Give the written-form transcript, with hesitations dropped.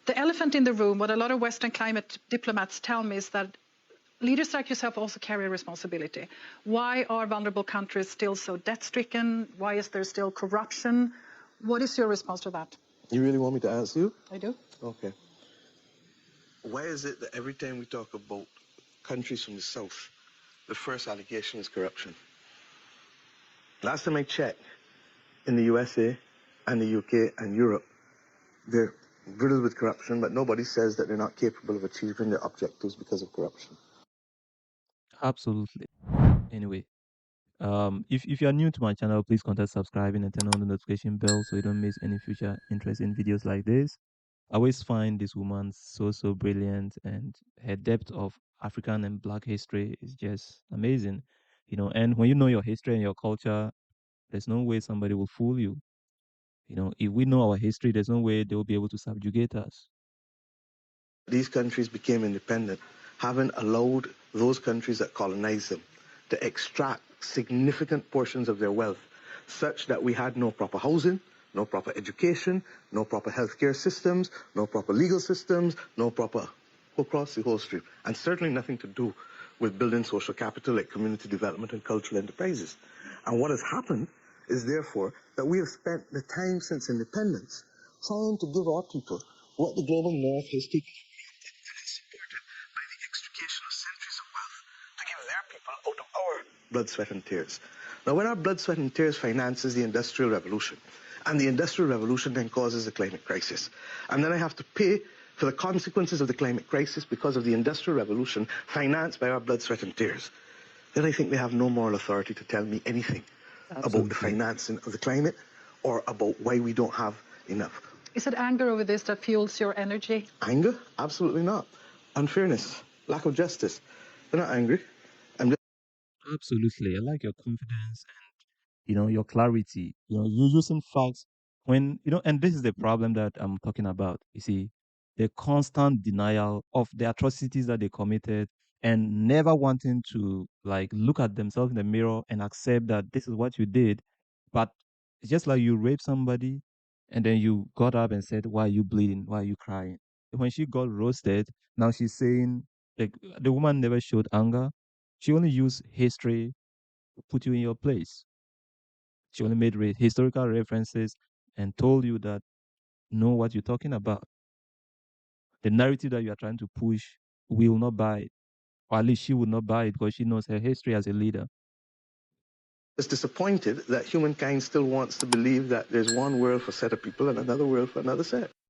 The elephant in the room, what a lot of Western climate diplomats tell me is that leaders like yourself also carry a responsibility. Why are vulnerable countries still so debt-stricken? Why is there still corruption? What is your response to that? You really want me to answer you? I do. Okay. Why is it that every time we talk about countries from the South, the first allegation is corruption? Last time I checked, in the USA and the UK and Europe, they're riddled with corruption, but nobody says that they're not capable of achieving their objectives because of corruption. Absolutely. Anyway, if you are new to my channel, please consider subscribing and turn on the notification bell so you don't miss any future interesting videos like this. I always find this woman so brilliant, and her depth of African and Black history is just amazing. And when you know your history and your culture, there's no way somebody will fool you. If we know our history, there's no way they will be able to subjugate us. These countries became independent, having allowed those countries that colonized them to extract significant portions of their wealth, such that we had no proper housing, no proper education, no proper healthcare systems, no proper legal systems, no proper across the whole stream, and certainly nothing to do with building social capital like community development and cultural enterprises. And what has happened is therefore that we have spent the time since independence trying to give our people what the global north has taken for granted and is supported by the extrication of centuries of wealth to give their people out of our blood, sweat and tears. Now when our blood, sweat and tears finances the Industrial Revolution, and the Industrial Revolution then causes the climate crisis, and then I have to pay for the consequences of the climate crisis because of the Industrial Revolution financed by our blood, sweat and tears, then I think they have no moral authority to tell me anything about the financing of the climate or about why we don't have enough. Is it anger over this that fuels your energy? Anger? Absolutely not. Unfairness, lack of justice. They're not angry. I'm just... Absolutely. I like your confidence and your clarity. You're using facts and this is the problem that I'm talking about. You see, the constant denial of the atrocities that they committed and never wanting to look at themselves in the mirror and accept that this is what you did. But it's just like you raped somebody and then you got up and said, "Why are you bleeding? Why are you crying?" When she got roasted, now she's saying, like, the woman never showed anger. She only used history to put you in your place. She only made historical references and told you that know what you're talking about. The narrative that you are trying to push will not buy it, or at least she would not buy it because she knows her history as a leader. It's disappointed that humankind still wants to believe that there's one world for a set of people and another world for another set.